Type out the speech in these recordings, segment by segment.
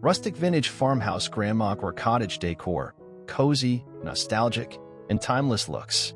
Rustic vintage farmhouse Grandmacore Cottage Decor, cozy, nostalgic, and timeless looks.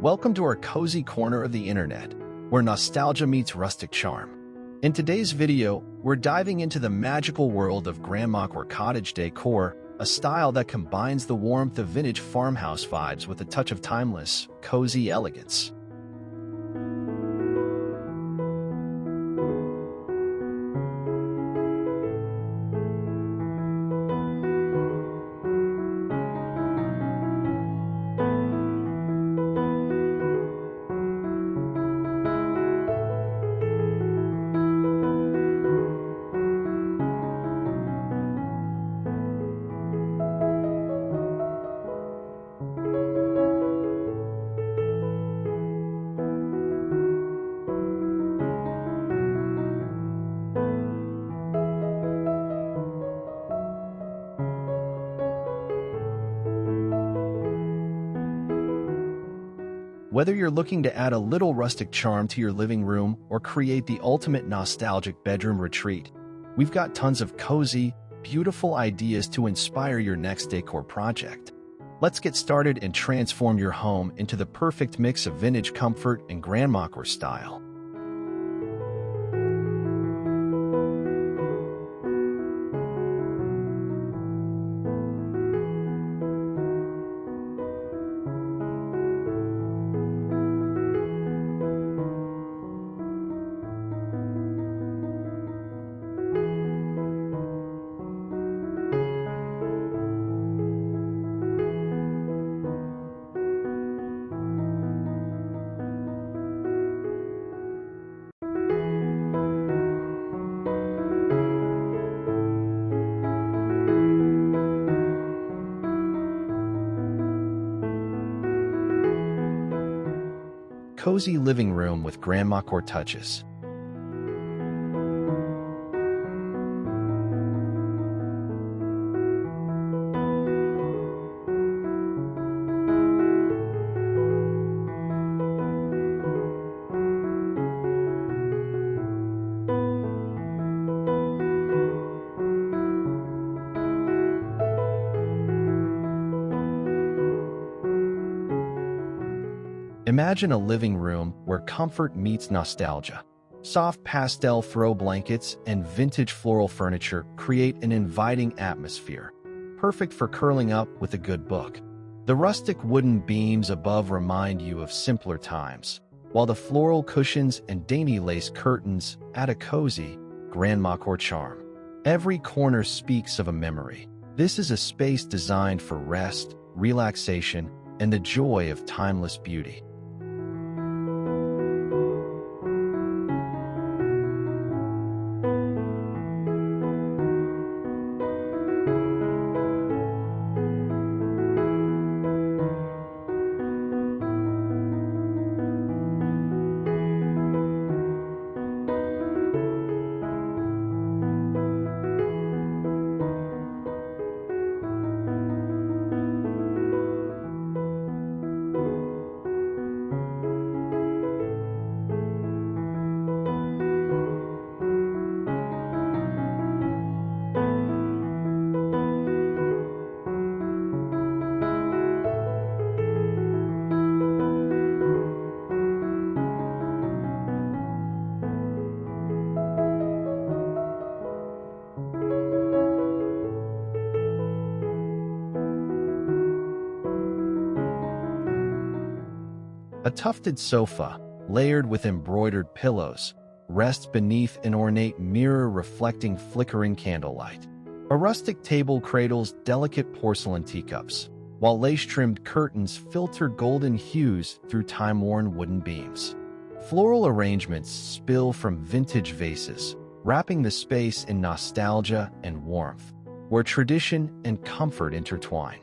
Welcome to our cozy corner of the internet, where nostalgia meets rustic charm. In today's video, we're diving into the magical world of Grandmacore Cottage Decor, a style that combines the warmth of vintage farmhouse vibes with a touch of timeless, cozy elegance. Whether you're looking to add a little rustic charm to your living room or create the ultimate nostalgic bedroom retreat, we've got tons of cozy, beautiful ideas to inspire your next decor project. Let's get started and transform your home into the perfect mix of vintage comfort and Grandmacore style. Cozy living room with Grandmacore touches. Imagine a living room where comfort meets nostalgia. Soft pastel throw blankets and vintage floral furniture create an inviting atmosphere, perfect for curling up with a good book. The rustic wooden beams above remind you of simpler times, while the floral cushions and dainty lace curtains add a cozy, Grandmacore charm. Every corner speaks of a memory. This is a space designed for rest, relaxation, and the joy of timeless beauty. A tufted sofa, layered with embroidered pillows, rests beneath an ornate mirror reflecting flickering candlelight. A rustic table cradles delicate porcelain teacups, while lace-trimmed curtains filter golden hues through time-worn wooden beams. Floral arrangements spill from vintage vases, wrapping the space in nostalgia and warmth, where tradition and comfort intertwine.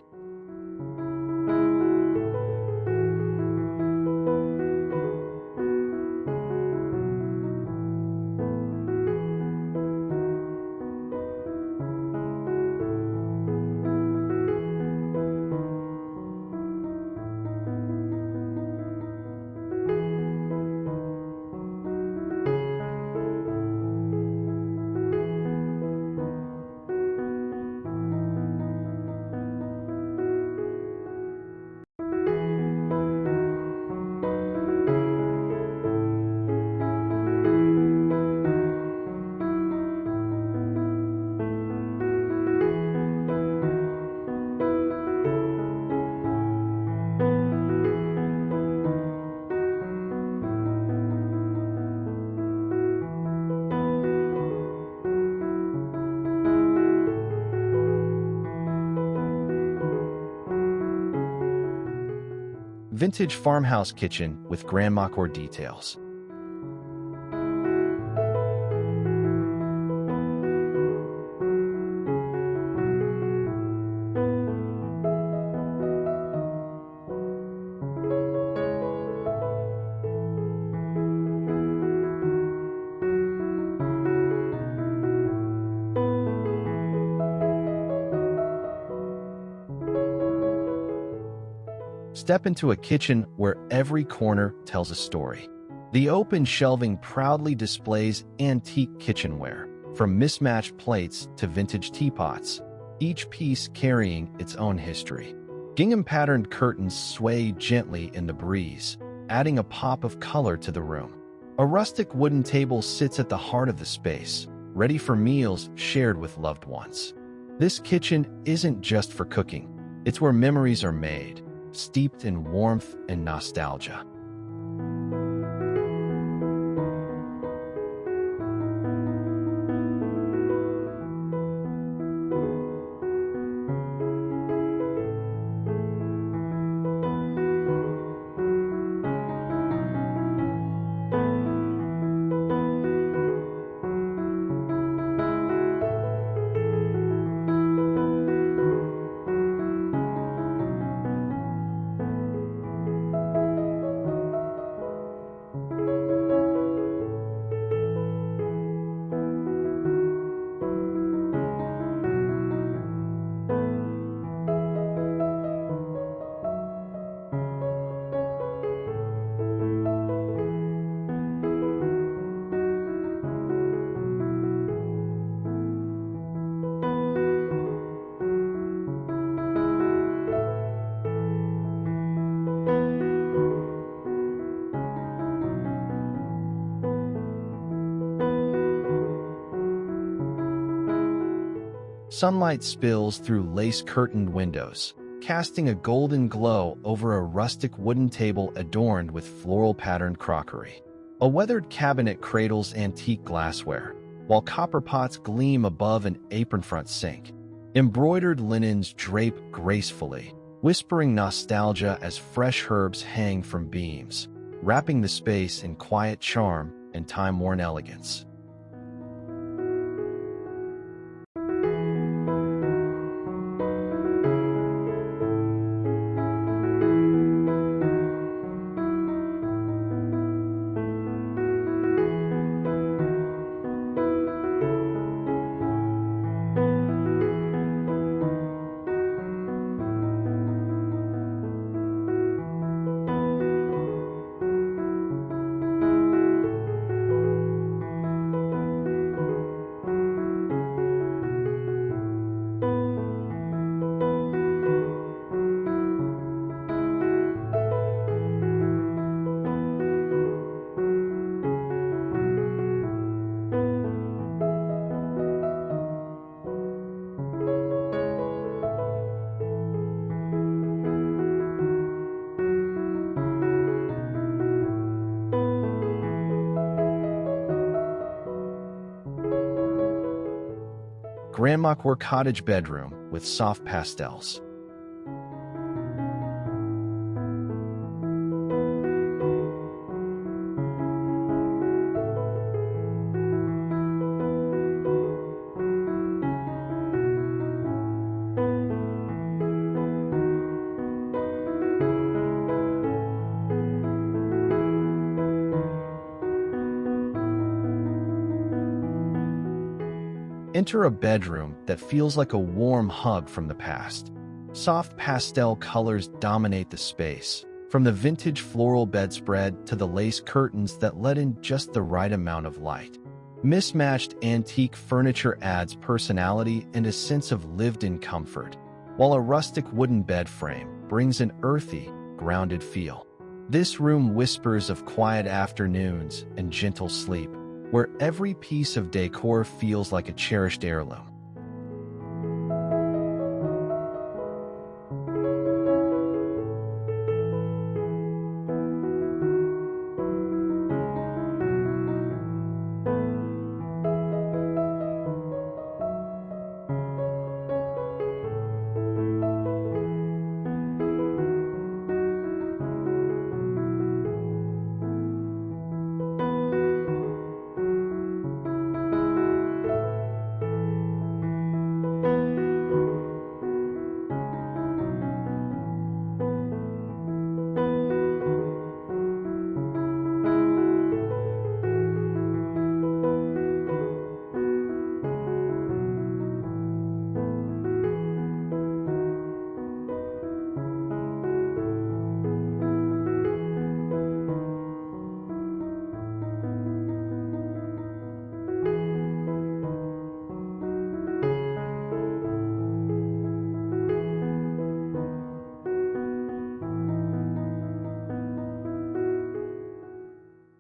Vintage farmhouse kitchen with Grandmacore details. Step into a kitchen where every corner tells a story. The open shelving proudly displays antique kitchenware, from mismatched plates to vintage teapots, each piece carrying its own history. Gingham-patterned curtains sway gently in the breeze, adding a pop of color to the room. A rustic wooden table sits at the heart of the space, ready for meals shared with loved ones. This kitchen isn't just for cooking, it's where memories are made, steeped in warmth and nostalgia. Sunlight spills through lace-curtained windows, casting a golden glow over a rustic wooden table adorned with floral-patterned crockery. A weathered cabinet cradles antique glassware, while copper pots gleam above an apron-front sink. Embroidered linens drape gracefully, whispering nostalgia as fresh herbs hang from beams, wrapping the space in quiet charm and time-worn elegance. Grandmacore Cottage bedroom with soft pastels. Enter a bedroom that feels like a warm hug from the past. Soft pastel colors dominate the space, from the vintage floral bedspread to the lace curtains that let in just the right amount of light. Mismatched antique furniture adds personality and a sense of lived-in comfort, while a rustic wooden bed frame brings an earthy, grounded feel. This room whispers of quiet afternoons and gentle sleep, where every piece of decor feels like a cherished heirloom.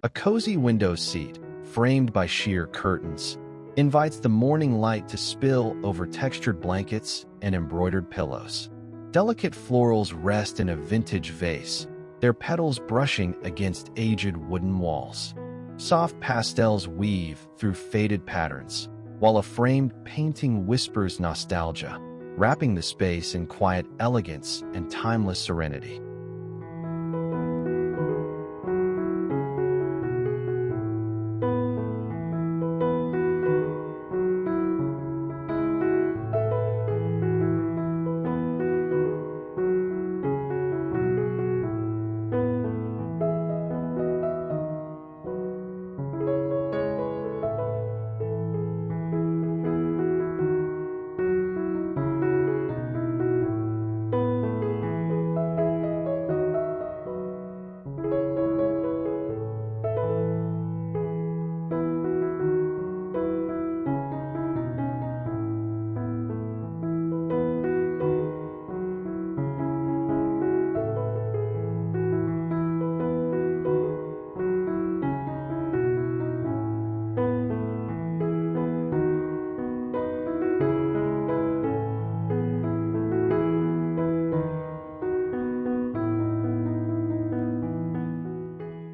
A cozy window seat, framed by sheer curtains, invites the morning light to spill over textured blankets and embroidered pillows. Delicate florals rest in a vintage vase, their petals brushing against aged wooden walls. Soft pastels weave through faded patterns, while a framed painting whispers nostalgia, wrapping the space in quiet elegance and timeless serenity.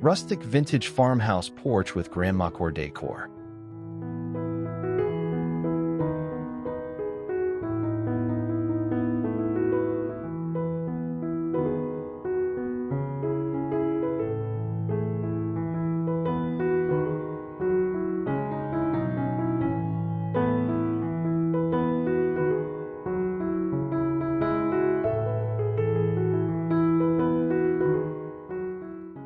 Rustic vintage farmhouse porch with Grandmacore decor.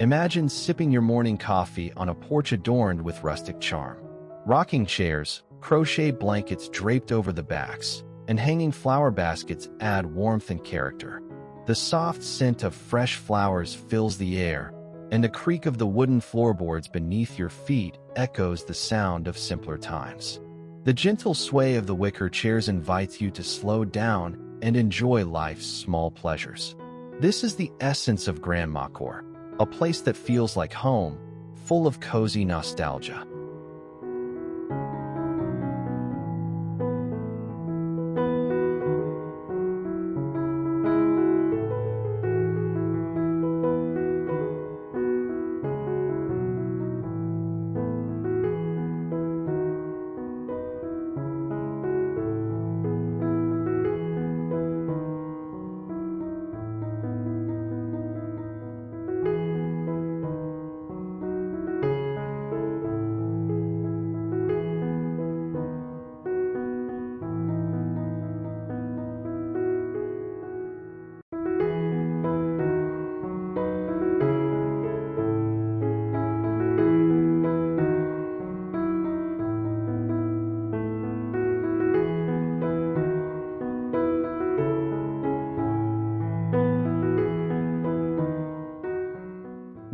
Imagine sipping your morning coffee on a porch adorned with rustic charm. Rocking chairs, crochet blankets draped over the backs, and hanging flower baskets add warmth and character. The soft scent of fresh flowers fills the air, and the creak of the wooden floorboards beneath your feet echoes the sound of simpler times. The gentle sway of the wicker chairs invites you to slow down and enjoy life's small pleasures. This is the essence of Grandmacore, a place that feels like home, full of cozy nostalgia.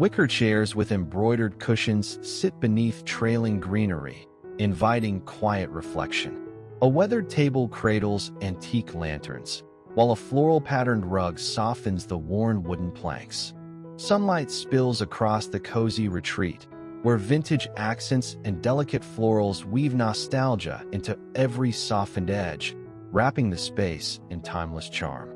Wicker chairs with embroidered cushions sit beneath trailing greenery, inviting quiet reflection. A weathered table cradles antique lanterns, while a floral-patterned rug softens the worn wooden planks. Sunlight spills across the cozy retreat, where vintage accents and delicate florals weave nostalgia into every softened edge, wrapping the space in timeless charm.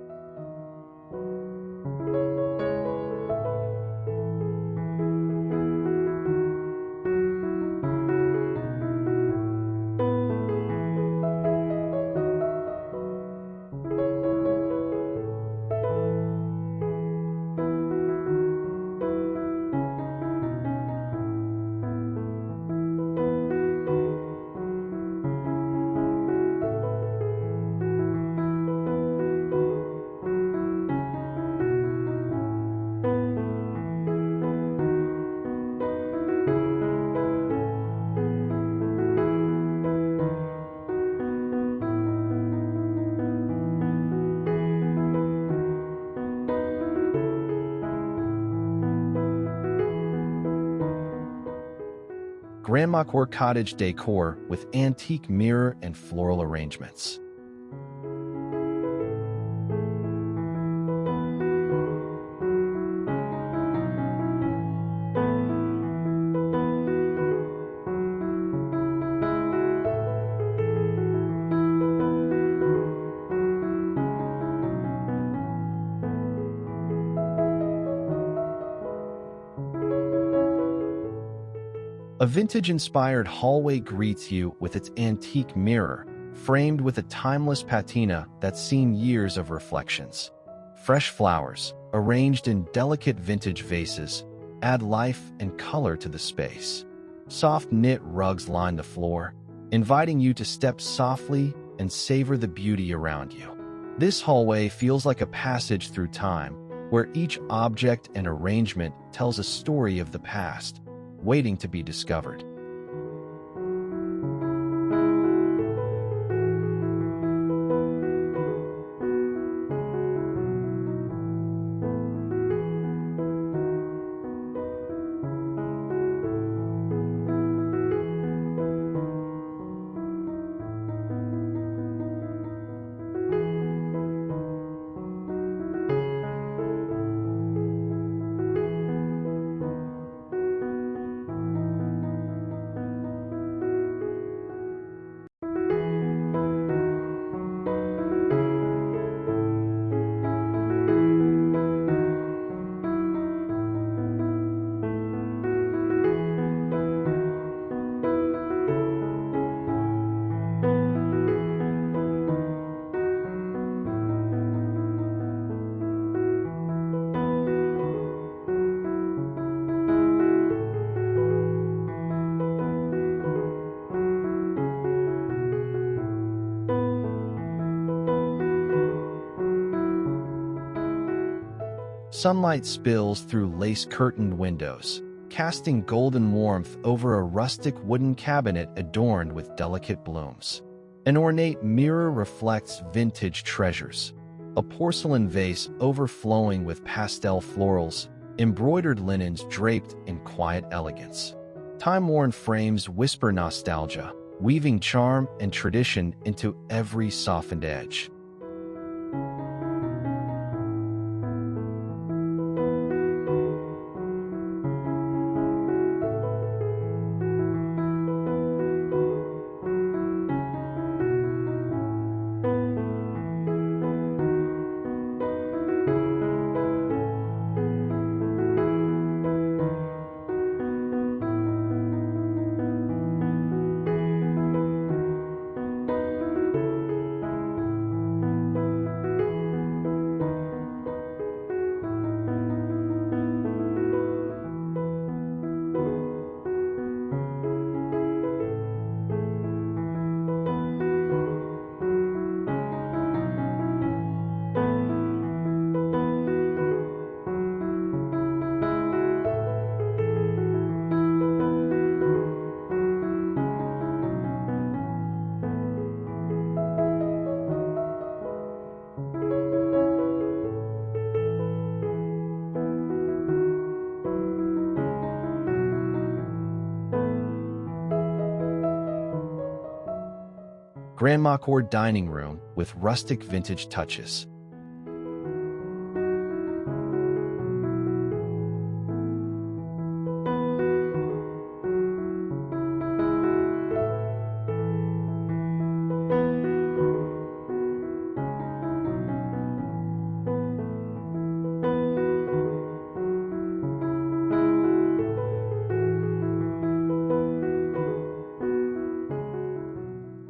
Grandmacore Cottage Decor with antique mirror and floral arrangements. A vintage-inspired hallway greets you with its antique mirror, framed with a timeless patina that's seen years of reflections. Fresh flowers, arranged in delicate vintage vases, add life and color to the space. Soft knit rugs line the floor, inviting you to step softly and savor the beauty around you. This hallway feels like a passage through time, where each object and arrangement tells a story of the past, waiting to be discovered. Sunlight spills through lace-curtained windows, casting golden warmth over a rustic wooden cabinet adorned with delicate blooms. An ornate mirror reflects vintage treasures, a porcelain vase overflowing with pastel florals, embroidered linens draped in quiet elegance. Time-worn frames whisper nostalgia, weaving charm and tradition into every softened edge. Grandmacore dining room with rustic vintage touches.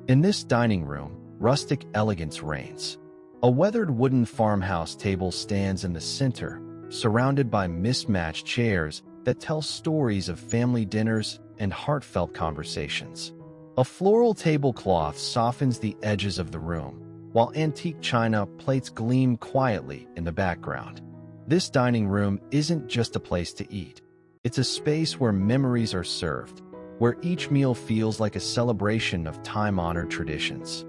In this dining room, rustic elegance reigns. A weathered wooden farmhouse table stands in the center, surrounded by mismatched chairs that tell stories of family dinners and heartfelt conversations. A floral tablecloth softens the edges of the room, while antique china plates gleam quietly in the background. This dining room isn't just a place to eat. It's a space where memories are served, where each meal feels like a celebration of time-honored traditions.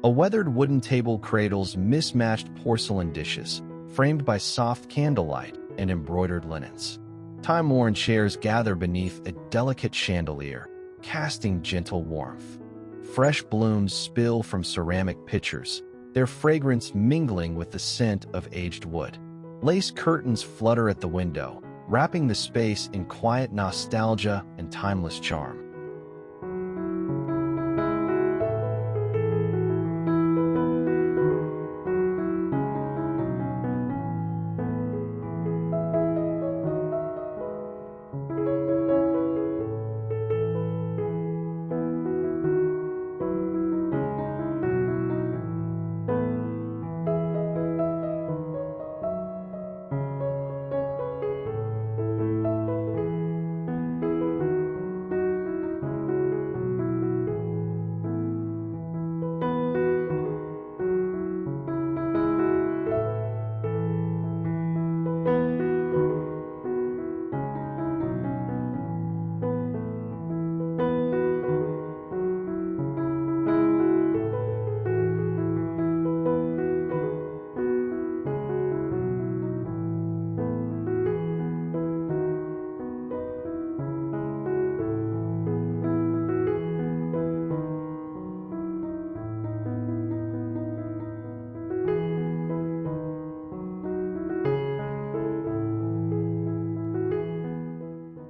A weathered wooden table cradles mismatched porcelain dishes, framed by soft candlelight and embroidered linens. Time-worn chairs gather beneath a delicate chandelier, casting gentle warmth. Fresh blooms spill from ceramic pitchers, their fragrance mingling with the scent of aged wood. Lace curtains flutter at the window, wrapping the space in quiet nostalgia and timeless charm.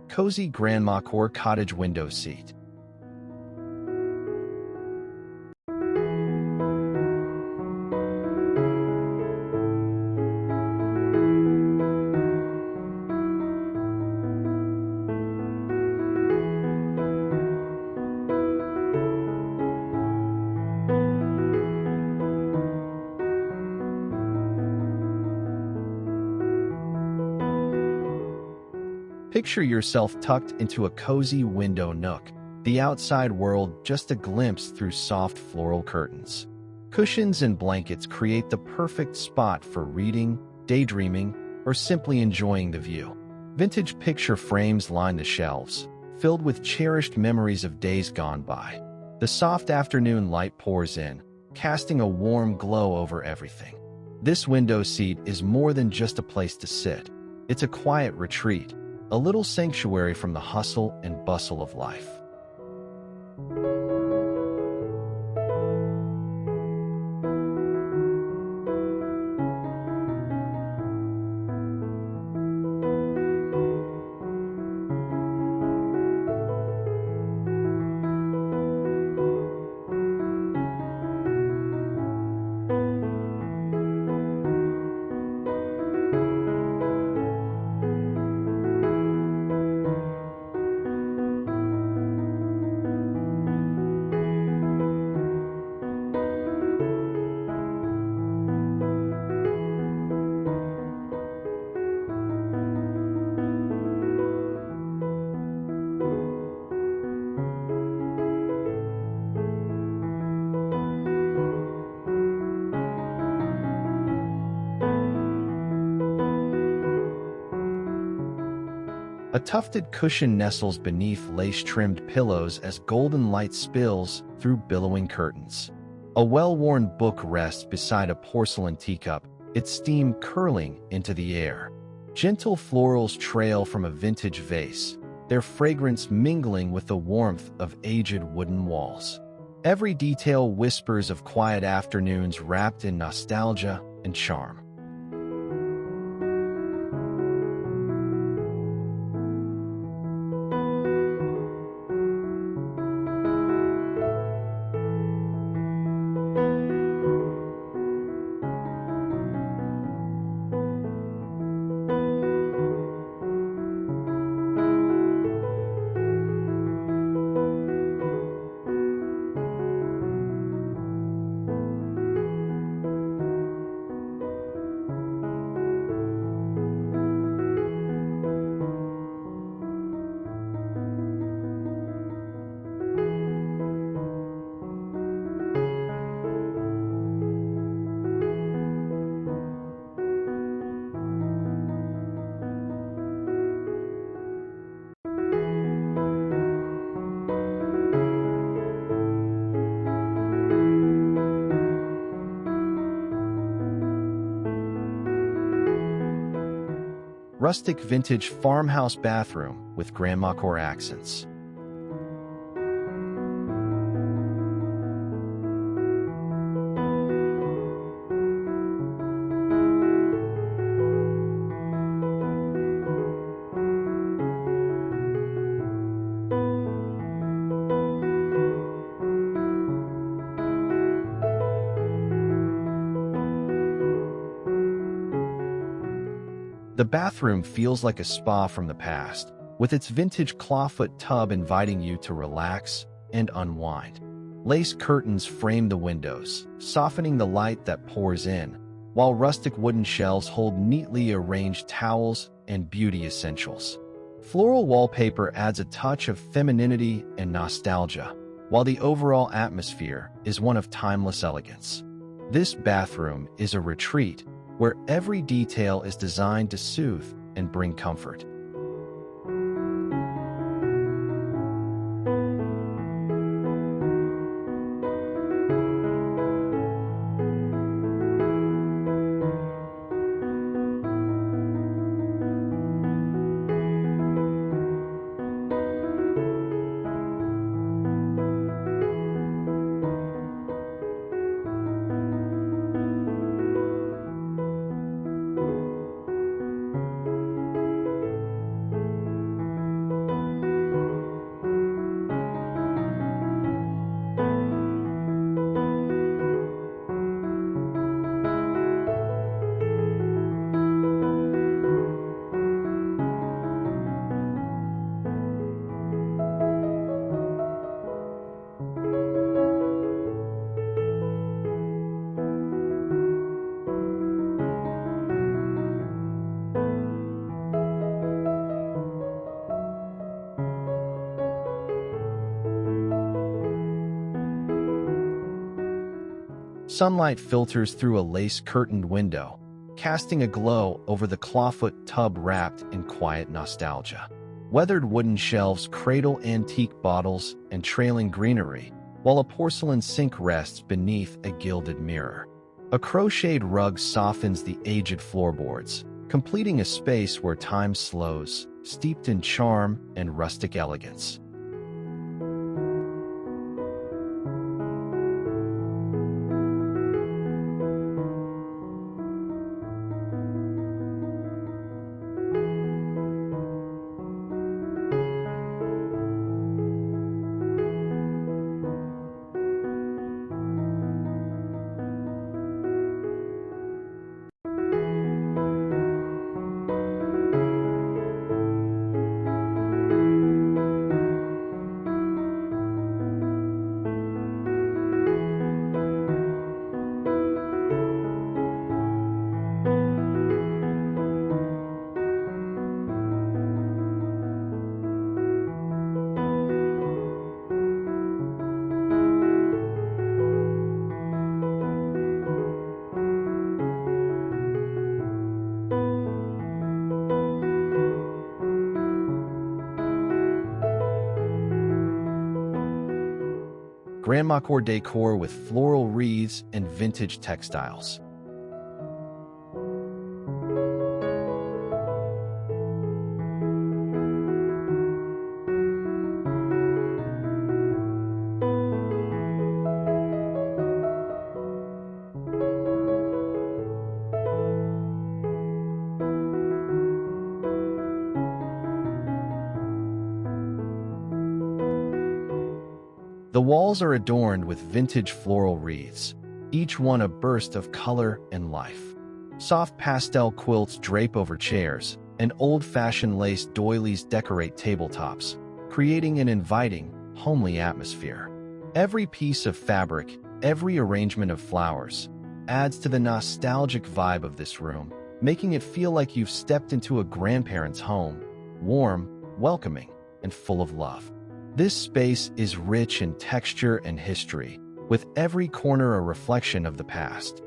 Cozy Grandmacore Cottage window seat. Picture yourself tucked into a cozy window nook, the outside world just a glimpse through soft floral curtains. Cushions and blankets create the perfect spot for reading, daydreaming, or simply enjoying the view. Vintage picture frames line the shelves, filled with cherished memories of days gone by. The soft afternoon light pours in, casting a warm glow over everything. This window seat is more than just a place to sit. It's a quiet retreat, a little sanctuary from the hustle and bustle of life. A tufted cushion nestles beneath lace-trimmed pillows as golden light spills through billowing curtains. A well-worn book rests beside a porcelain teacup, its steam curling into the air. Gentle florals trail from a vintage vase, their fragrance mingling with the warmth of aged wooden walls. Every detail whispers of quiet afternoons wrapped in nostalgia and charm. Rustic vintage farmhouse bathroom with Grandmacore accents. The bathroom feels like a spa from the past, with its vintage clawfoot tub inviting you to relax and unwind. Lace curtains frame the windows, softening the light that pours in, while rustic wooden shelves hold neatly arranged towels and beauty essentials. Floral wallpaper adds a touch of femininity and nostalgia, while the overall atmosphere is one of timeless elegance. This bathroom is a retreat where every detail is designed to soothe and bring comfort. Sunlight filters through a lace-curtained window, casting a glow over the clawfoot tub wrapped in quiet nostalgia. Weathered wooden shelves cradle antique bottles and trailing greenery, while a porcelain sink rests beneath a gilded mirror. A crocheted rug softens the aged floorboards, completing a space where time slows, steeped in charm and rustic elegance. Grandmacore Decor with floral wreaths and vintage textiles. The walls are adorned with vintage floral wreaths, each one a burst of color and life. Soft pastel quilts drape over chairs, and old-fashioned lace doilies decorate tabletops, creating an inviting, homely atmosphere. Every piece of fabric, every arrangement of flowers, adds to the nostalgic vibe of this room, making it feel like you've stepped into a grandparent's home, warm, welcoming, and full of love. This space is rich in texture and history, with every corner a reflection of the past.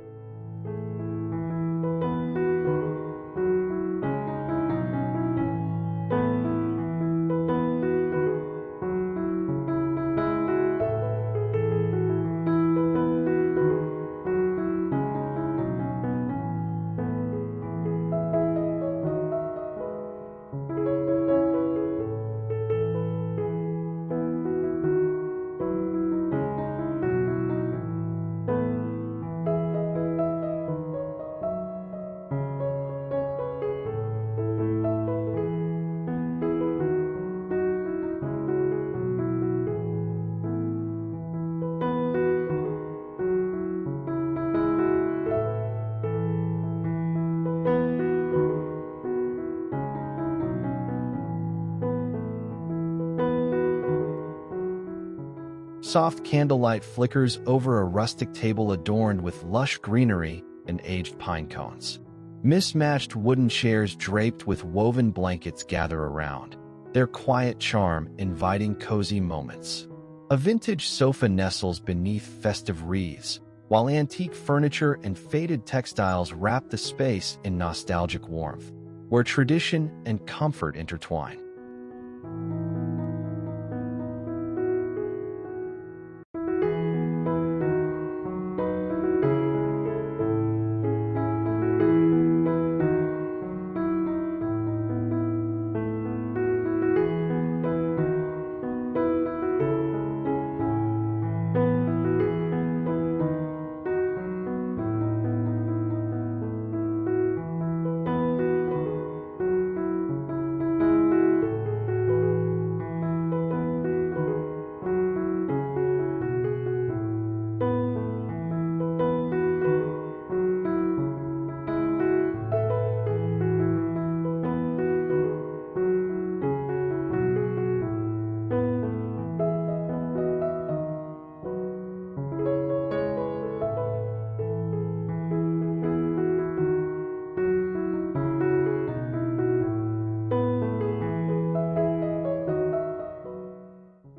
Soft candlelight flickers over a rustic table adorned with lush greenery and aged pine cones. Mismatched wooden chairs draped with woven blankets gather around, their quiet charm inviting cozy moments. A vintage sofa nestles beneath festive wreaths, while antique furniture and faded textiles wrap the space in nostalgic warmth, where tradition and comfort intertwine.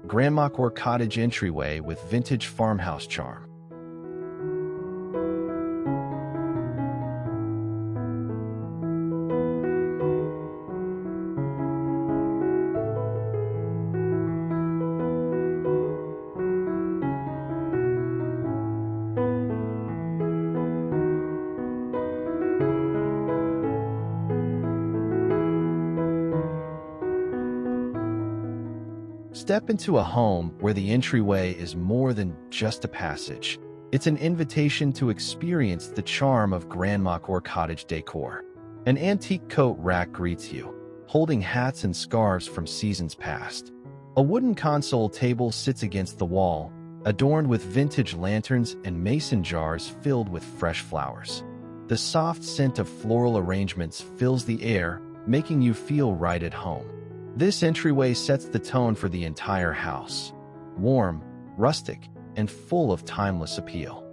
Grandmacore Cottage entryway with vintage farmhouse charm. Step into a home where the entryway is more than just a passage. It's an invitation to experience the charm of Grandmacore Cottage Decor. An antique coat rack greets you, holding hats and scarves from seasons past. A wooden console table sits against the wall, adorned with vintage lanterns and mason jars filled with fresh flowers. The soft scent of floral arrangements fills the air, making you feel right at home. This entryway sets the tone for the entire house, warm, rustic, and full of timeless appeal.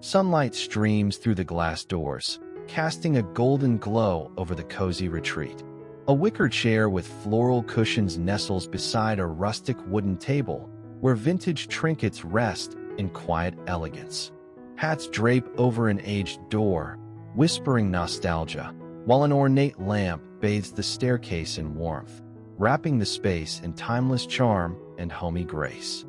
Sunlight streams through the glass doors, casting a golden glow over the cozy retreat. A wicker chair with floral cushions nestles beside a rustic wooden table, where vintage trinkets rest in quiet elegance. Hats drape over an aged door, whispering nostalgia, while an ornate lamp bathes the staircase in warmth, wrapping the space in timeless charm and homey grace.